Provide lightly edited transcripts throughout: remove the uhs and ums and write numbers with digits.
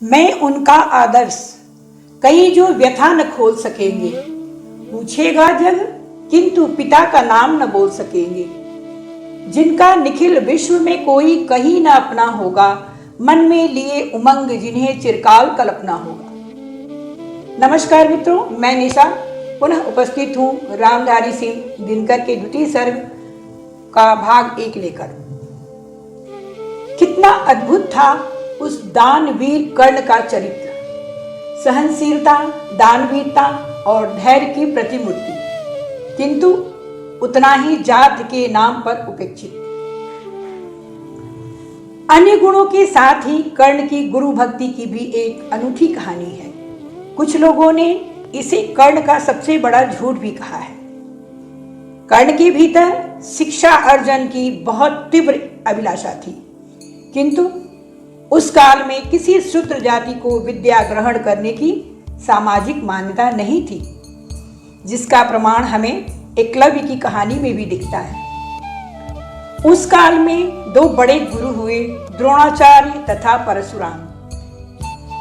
मैं उनका आदर्श कहीं जो व्यथा न खोल सकेंगे। पूछेगा जग किंतु पिता का नाम न बोल सकेंगे। जिनका निखिल विश्व में कोई कहीं न अपना होगा, मन में लिए उमंग जिन्हें चिरकाल कल्पना होगा। नमस्कार मित्रों, मैं निशा पुनः उपस्थित हूँ रामधारी सिंह दिनकर के द्वितीय सर्ग का भाग 1 लेकर। कितना अद्भुत था उस दानवीर कर्ण का चरित्र, सहनशीलता, दानवीरता और धैर्य की प्रतिमूर्ति, किंतु उतना ही जात के नाम पर उपेक्षित। अन्य गुणों के साथ ही कर्ण की गुरु भक्ति की भी एक अनूठी कहानी है। कुछ लोगों ने इसे कर्ण का सबसे बड़ा झूठ भी कहा है। कर्ण के भीतर शिक्षा अर्जन की बहुत तीव्र अभिलाषा थी, किंतु उस काल में किसी शूद्र जाति को विद्या ग्रहण करने की सामाजिक मान्यता नहीं थी, जिसका प्रमाण हमें एकलव्य की कहानी में भी दिखता है। उस काल में 2 बड़े गुरु हुए, द्रोणाचार्य तथा परशुराम।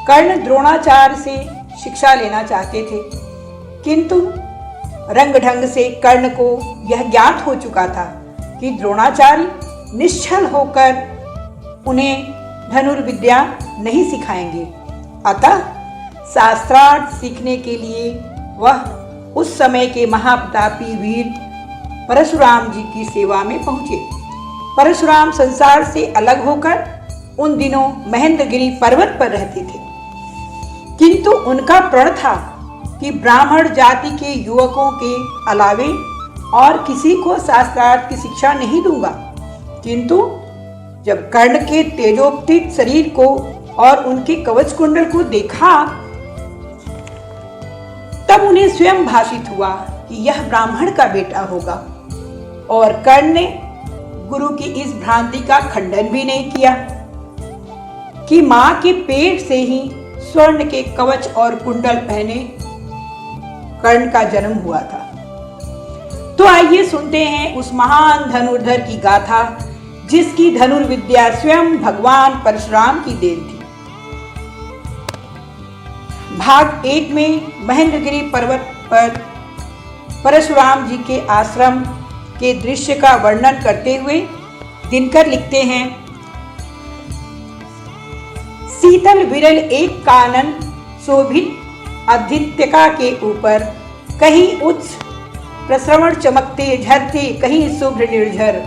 कर्ण द्रोणाचार्य से शिक्षा लेना चाहते थे, किंतु रंग ढंग से कर्ण को यह ज्ञात हो चुका था कि द्रोणाचार्य निश्चल होकर उन्हें धनुर्विद्या नहीं सिखाएंगे। अतः शास्त्रार्थ सीखने के लिए वह उस समय के महाप्रतापी वीर परशुराम जी की सेवा में पहुंचे। परशुराम संसार से अलग होकर उन दिनों महेंद्रगिरी पर्वत पर रहते थे, किंतु उनका प्रण था कि ब्राह्मण जाति के युवकों के अलावे और किसी को शास्त्रार्थ की शिक्षा नहीं दूंगा। किंतु जब कर्ण के तेजोपीत शरीर को और उनके कवच कुंडल को देखा, तब उन्हें स्वयं भाषित हुआ कि यह ब्राह्मण का बेटा होगा। और कर्ण ने गुरु की इस भ्रांति का खंडन भी नहीं किया कि मां के पेट से ही स्वर्ण के कवच और कुंडल पहने कर्ण का जन्म हुआ था। तो आइए सुनते हैं उस महान धनुर्धर की गाथा, जिसकी धनुर्विद्या स्वयं भगवान परशुराम की देन थी। भाग 1 में महेंद्रगिरी पर्वत पर परशुराम जी के आश्रम के दृश्य का वर्णन करते हुए दिनकर लिखते हैं, शीतल विरल एक कानन शोभित आदित्यका के ऊपर, कहीं उच्च प्रश्रवण चमकते झरते, कहीं शुभ्र निर्झर।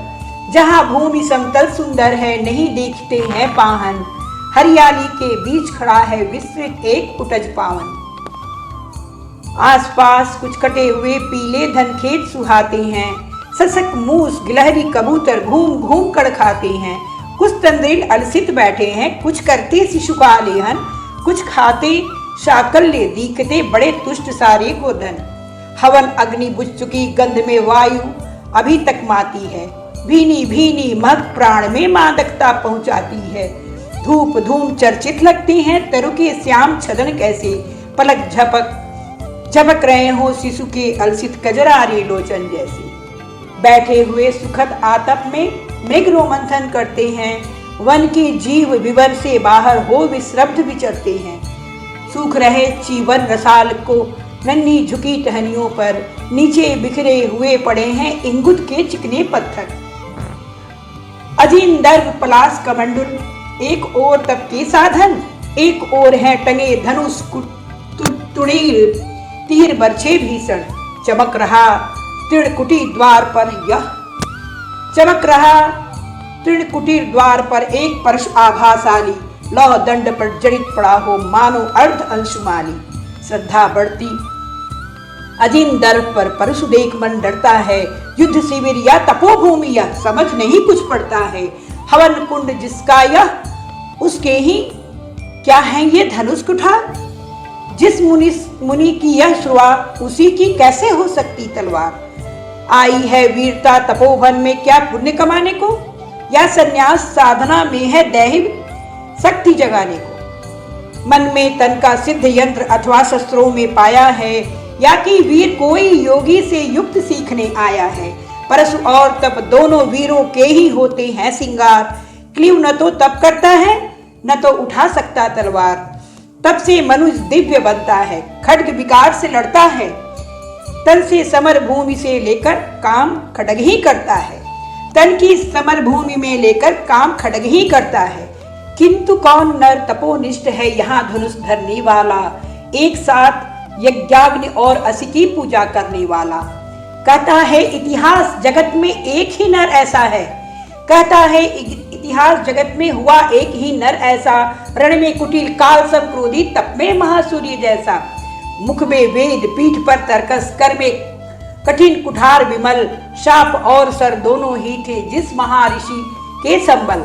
जहाँ भूमि समतल सुंदर है, नहीं देखते हैं पाहन, हरियाली के बीच खड़ा है विस्तृत एक उटज पावन। आसपास कुछ कटे हुए पीले धनखेत सुहाते हैं, ससक मूस गिलहरी कबूतर घूम घूम कर खाते हैं। कुछ तंद्रिल अलसित बैठे हैं, कुछ करते शिशु का लेहन, कुछ खाते शाकल्य दीखते बड़े तुष्ट सारे गोधन। हवन अग्नि बुझ चुकी, गंध में वायु अभी तक माती है, भीनी भीनी महक प्राण में मादकता पहुंचाती है। धूप धूम चर्चित लगती हैं, तरु के श्याम छदन कैसे पलक झपक रहे हो शिशु के अलसित कजरारे लोचन जैसे। बैठे हुए सुखद आतप में मृग रोमंथन करते हैं, वन के जीव विवर से बाहर हो विश्रब्ध विचरते हैं। सूख रहे चीवन रसाल को नन्ही झुकी टहनियों पर नीचे बिखरे हुए पड़े हैं इंगुत के चिकने पत्थर। अजीन दर्भ पलाश कमंडल, एक ओर तप के साधन, एक ओर है टंगे धनुष तुणीर तीर बरछे भीषण। चमक रहा तृणकुटी द्वार पर तृणकुटीर द्वार पर एक परश आभाशाली, लौह दंड पर जड़ित पड़ा हो मानो अर्ध अंशुमाली। श्रद्धा बढ़ती अजीन दर्भ पर परशु देख मन डरता है, युद्ध शिविर या तपोभूमि यह समझ नहीं कुछ पड़ता है। हवन कुंड जिसका यह, उसके ही क्या है ये धनुष कुठार। जिस मुनि की यह शुरुआत, उसी की कैसे हो सकती तलवार। आई है वीरता तपोवन में क्या पुण्य कमाने को, या संन्यास साधना में है दैहिक शक्ति जगाने को। मन में तन का सिद्ध यंत्र अथवा शस्त्रों में पाया है, या कि वीर कोई योगी से युक्त सीखने आया है। परशु और तप दोनों वीरों के ही होते हैं सिंगार। क्लीव न तो तप करता है, न तो उठा सकता तलवार। तब से मनुष्य दिव्य बनता है, खड्ग विकार से लड़ता है, तन से समर भूमि से लेकर काम खड्ग ही करता है, तन की समर भूमि में लेकर काम खड्ग ही करता है। किंतु कौन नर तपोनिष्ठ है यहाँ धनुष धरने वाला, एक साथ यज्ञाग्नि और असी की पूजा करने वाला। कहता है इतिहास जगत में एक ही नर ऐसा है, कहता है इतिहास जगत में हुआ एक ही नर ऐसा, रण में कुटिल काल सब क्रोधी, तप में महासूर्य जैसा। मुख में वेद पीठ पर तर्कस, कर में कठिन कुठार विमल, शाप और सर दोनों ही थे जिस महर्षि के संबल।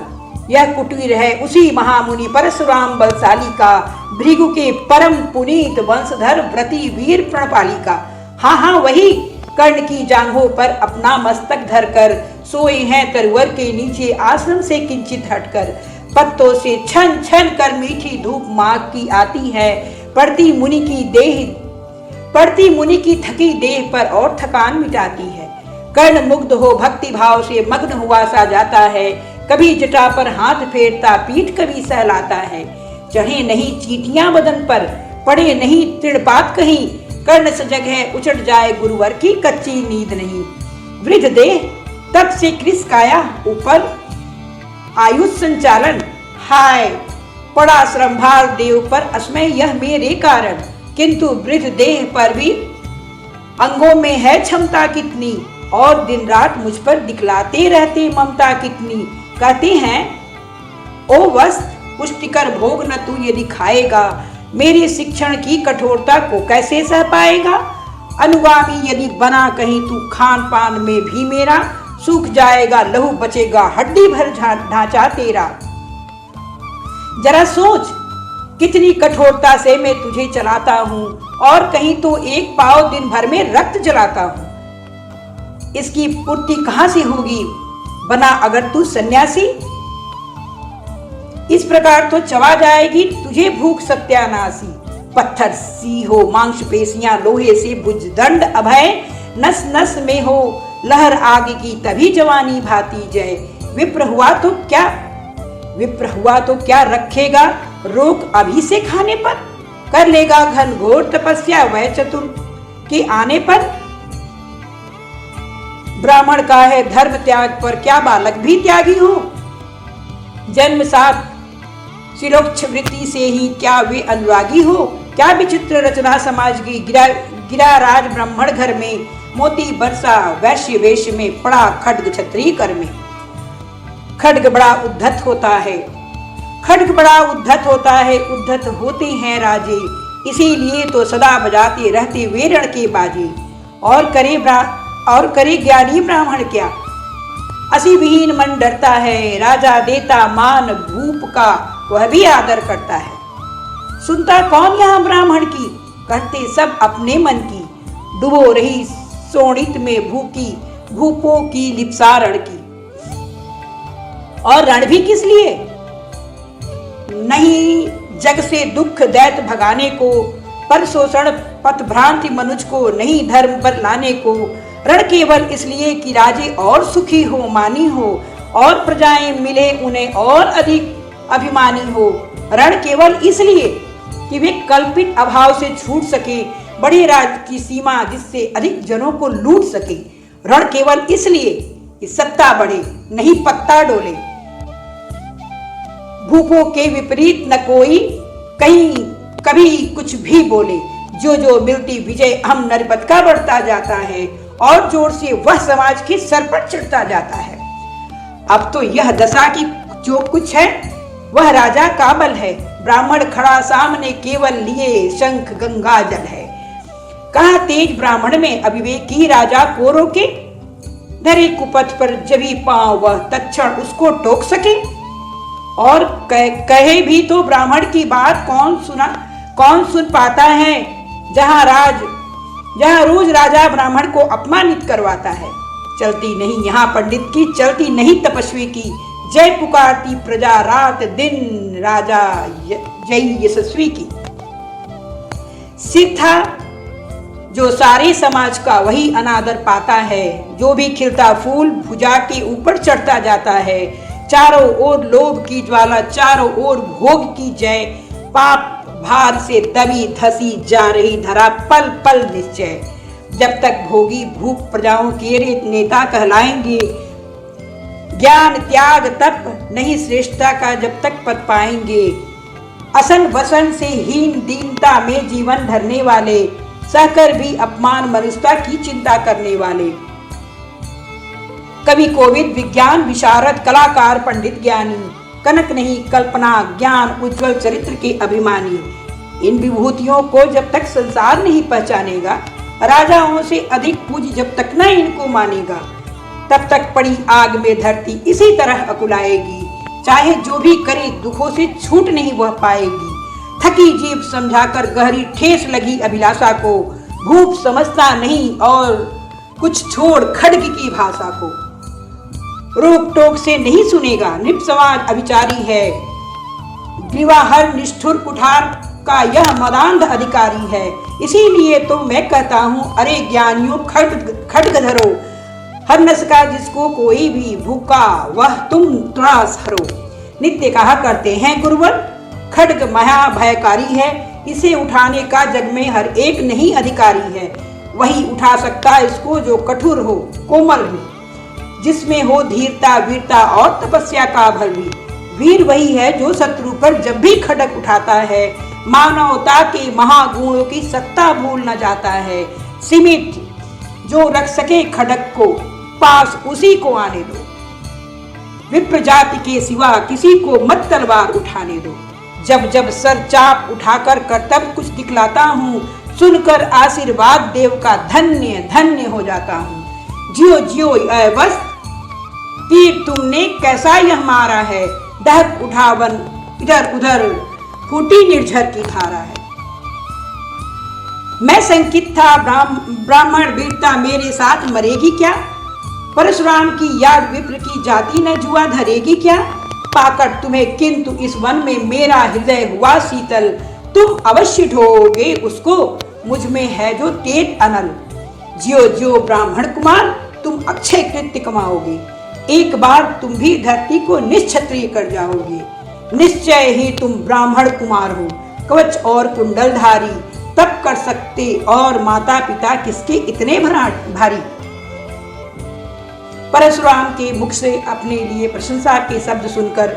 यह कुटीर है उसी महामुनि परशुराम बलशाली का, भृगु के परम पुनीत वंशधर व्रती वीर प्रणपाली का। हाँ हाँ वही कर्ण की जांघों पर अपना मस्तक धरकर सोए हैं तरुवर के नीचे आश्रम से किंचित हटकर। पत्तों से छन छन कर मीठी धूप माघ की आती है, पड़ती मुनि की थकी देह पर और थकान मिटाती है। कर्ण मुग्ध हो भक्ति भाव से मग्न हुआ सा जाता है, कभी जटा पर हाथ फेरता पीठ कभी सहलाता है। चढ़े नहीं चींटियां बदन पर, पड़े नहीं तृणपात कहीं, कर्ण सजग है उचट जाए गुरुवर की कच्ची नींद नहीं। वृद्ध देह तब से कृस काया ऊपर आयुष संचालन, हाय पड़ा श्रमभार देव पर असमय यह मेरे कारण। किंतु वृद्ध देह पर भी अंगों में है क्षमता कितनी, और दिन रात मुझ पर दिखलाते रहते ममता कितनी। कहते हैं ओ वस्त पुष्टिकर भोग न तू यदि खाएगा, मेरे शिक्षण की कठोरता को कैसे सह पाएगा। अनुगामी यदि बना कहीं तू खान पान में भी मेरा, सूख जाएगा लहू बचेगा हड्डी भर ढांचा तेरा। जरा सोच कितनी कठोरता से मैं तुझे चलाता हूँ, और कहीं तो एक पाव दिन भर में रक्त जलाता हूँ। इसकी पूर्ति कहाँ से होगी बना अगर तू सन्यासी। इस प्रकार तो चबा जाएगी तुझे भूख सत्यानाशी। पत्थर सी हो मांसपेशियां लोहे से भुजदंड अभय, नस नस में हो लहर आग की तभी जवानी भाती जय। विप्र हुआ तो क्या रखेगा रोक अभी से खाने पर, कर लेगा घन घोर तपस्या वह चतुर के आने पर। ब्राह्मण का है धर्म त्याग पर, क्या बालक भी त्यागी हो। जन्म साथ शिरोक्ष वृत्ति से ही क्या वे अनुरागी हो। क्या विचित्र रचना समाज की, गिरा राज ब्राह्मण घर में, मोती बरसा वैश्य वेश में, पड़ा खड्ग छत्री कर में। खड्ग बड़ा उद्धत होता है, उद्धत होते हैं राजे, इसीलिए तो सदा बजाते रहते वे रण के बाजे। और करे ज्ञानी ब्राह्मण क्या, असी विहीन मन डरता है, राजा देता मान भूप का वह भी आदर करता है। सुनता कौन यहाँ ब्राह्मण की, कहते सब अपने मन की। डुबो रही सोणित में भूपों की लिप्सा रण की। और रण भी किस लिए, नहीं जग से दुख दैत भगाने को, पर शोषण पथ भ्रांति मनुष्य को, नहीं धर्म पर लाने को। रण केवल इसलिए कि राजे और सुखी हो मानी हो, और प्रजाएं मिले उन्हें और अधिक अभिमानी हो। रण केवल इसलिए कि वे कल्पित अभाव से छूट सके, बड़े राज की सीमा जिससे अधिक जनों को लूट सके। रण केवल इसलिए कि सत्ता बढ़े नहीं पत्ता डोले। भूपों के विपरीत न कोई कहीं कभी कुछ भी बोले, जो जो मिलती विजय हम नरपत का बढ़ता जाता है, और जोर से वह समाज के सर पर चढ़ता जाता है। अब तो यह दशा की जो कुछ है वह राजा का बल है। ब्राह्मण खड़ा सामने केवल लिए शंख गंगा जल है। कहा तेज ब्राह्मण में अविवेकी राजा को रोके, धरे कुपथ पर जभी पांव वह तत्क्षण उसको टोक सके। और कहे भी तो ब्राह्मण की बात कौन सुन पाता है, जहां रोज राजा ब्राह्मण को अपमानित करवाता है। चलती नहीं यहाँ पंडित की, चलती नहीं तपस्वी की, जय पुकारती प्रजा रात दिन राजा जय यशस्वी की। सिर था जो सारे समाज का वही अनादर पाता है, जो भी खिलता फूल भुजा के ऊपर चढ़ता जाता है। चारों ओर लोभ की ज्वाला, चारों ओर भोग की जय, पाप भार से दबी धसी जा रही धरा पल पल निश्चय। जब तक भोगी भूप प्रजाओं के नेता कहलाएंगे, ज्ञान त्याग तप नहीं श्रेष्ठता का जब तक पद पाएंगे। असन वसन से हीन दीनता में जीवन धरने वाले, सहकर भी अपमान मनुष्यता की चिंता करने वाले। कवि कोविद विज्ञान विशारद कलाकार पंडित ज्ञानी, कनक नहीं कल्पना ज्ञान उज्जवल चरित्र के अभिमानी। इन विभूतियों को जब तक संसार नहीं पहचानेगा, राजाओं से अधिक पूज्य जब तक न इनको मानेगा, तब तक पड़ी आग में धरती इसी तरह अकुलाएगी। चाहे जो भी करे दुखों से छूट नहीं वह पाएगी। थकी जीभ समझाकर गहरी ठेस लगी अभिलाषा को, भूप समझता नहीं और कुछ छोड़ खड्ग की भाषा को। रोक टोक से नहीं सुनेगा, नृप समाज अविचारी है। ग्रीवाहर निष्ठुर कुठार का यह मदांध अधिकारी है। इसीलिए तो मैं कहता हूँ, अरे ज्ञानियों खड्ग धरो, हर नस का जिसको कोई भी भूखा वह तुम त्रास हरो। नित्य कहा करते हैं गुरुवर, खड्ग महा भयकारी है, इसे उठाने का जग में हर एक नहीं अधिकारी है। वही उठा सकता इसको जो कठोर हो कोमल हो, जिसमें हो धीरता वीरता और तपस्या का बल भी। वीर वही है जो शत्रु पर जब भी खड्ग उठाता है, मानवता के महागुणों की सत्ता भूल न जाता है। सीमित जो रख सके खड्ग को, पास उसी को आने दो। विप्र जाति के सिवा किसी को मत तलवार उठाने दो। जब जब सर चाप उठाकर कर्तव्य कुछ दिखलाता हूँ, सुनकर आशीर्वाद देव का धन्य धन्य हो जाता हूँ। जियो जियो बस, तीर तुमने कैसा यह मारा है, डहक उठावन इधर उधर फूटी निर्झर की धारा है। मैं संकित था ब्राह्मण वीरता मेरे साथ मरेगी क्या, परशुराम की याद विप्र की जाति न जुआ धरेगी क्या। पाकर तुम्हें किंतु इस वन में मेरा हृदय हुआ शीतल, तुम अवश्य ढोगे उसको, मुझ में है जो तेज अनल। जियो जियो ब्राह्मण कुमार, तुम अक्षय कृत्य कमाओगे, एक बार तुम भी धरती को निश्क्षत्रिय कर जाओगे। निश्चय ही तुम ब्राह्मण कुमार हो, कवच और कुंडलधारी, तब कर सकते और माता पिता किसके इतने भारी। परशुराम के मुख से अपने लिए प्रशंसा के शब्द सुनकर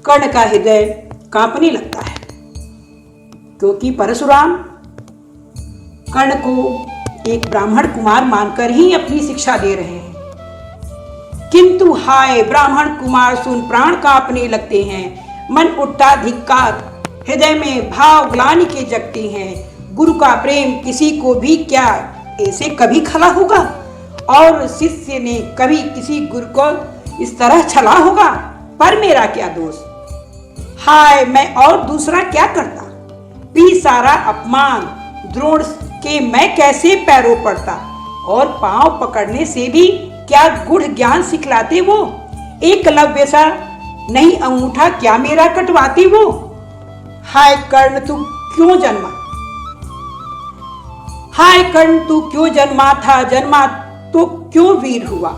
कर्ण का हृदय कांपने लगता है, क्योंकि परशुराम कर्ण को एक ब्राह्मण कुमार मानकर ही अपनी शिक्षा दे रहे हैं। किंतु हाय ब्राह्मण कुमार सुन प्राण कांपने लगते हैं, मन उठता धिक्कार, हृदय में भाव ग्लानि के जगते हैं। गुरु का प्रेम किसी को भी क्या ऐसे कभी खला होगा, और शिष्य ने कभी किसी गुरु को इस तरह छला होगा, पर मेरा क्या दोष। हाय मैं और दूसरा क्या करता, पी सारा अपमान द्रोण के मैं कैसे पैरों पड़ता, और पांव पकड़ने से भी क्या गुढ़ ज्ञान सिखलाते वो। एकलव्य सा नहीं अंगूठा क्या मेरा कटवाते वो। हाय कर्ण तू क्यों जन्मा, हाय कर्ण तू क्यों जन्मा था, जन्मा तो क्यों वीर हुआ।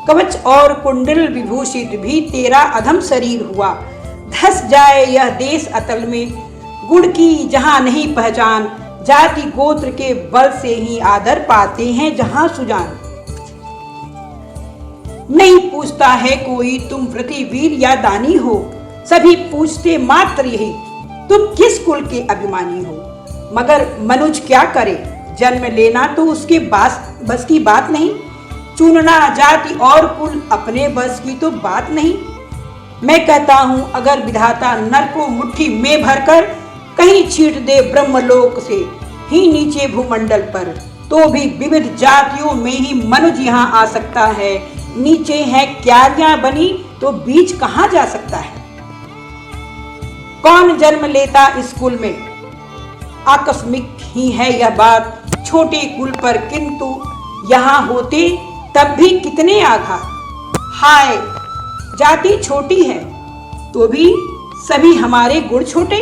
कवच और कुंडल विभूषित भी तेरा अधम शरीर हुआ। धस जाए यह देश अतल में, गुण की जहां नहीं पहचान, जाति गोत्र के बल से ही आदर पाते हैं जहां सुजान। नहीं पूछता है कोई तुम व्रती वीर या दानी हो, सभी पूछते मात्र यही तुम किस कुल के अभिमानी हो। मगर मनुज क्या करे, जन्म लेना तो उसके बस की बात नहीं, चुनना जाति और कुल अपने बस की तो बात नहीं। मैं कहता हूं अगर विधाता नर को मुट्ठी में भरकर कहीं छींट दे ब्रह्मलोक से ही नीचे भूमंडल पर, तो भी विविध जातियों में ही मनुज यहाँ आ सकता है। नीचे है क्यारियां बनी तो बीच कहाँ जा सकता है। कौन जन्म लेता इस कुल में, आकस्मिक ही है यह बात छोटे कुल पर, किंतु यहाँ होते तब भी कितने आघात। हाय जाति छोटी है तो भी सभी हमारे गुण छोटे,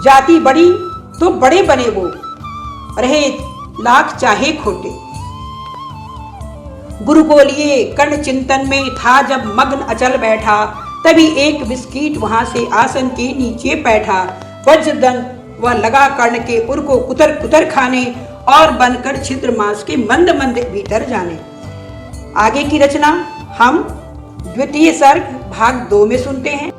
जाति बड़ी तो बड़े बने वो, रहे लाख चाहे खोटे। गुरु को लिए कर्ण चिंतन में था जब मग्न अचल बैठा, तभी एक बिस्किट वहां से आसन के नीचे बैठा। वज्रदंड वह लगा कर्ण के उर को कुतर कुतर खाने और बनकर छिद्र मांस के मंद मंद भीतर जाने। आगे की रचना हम द्वितीय सर्ग भाग 2 में सुनते हैं।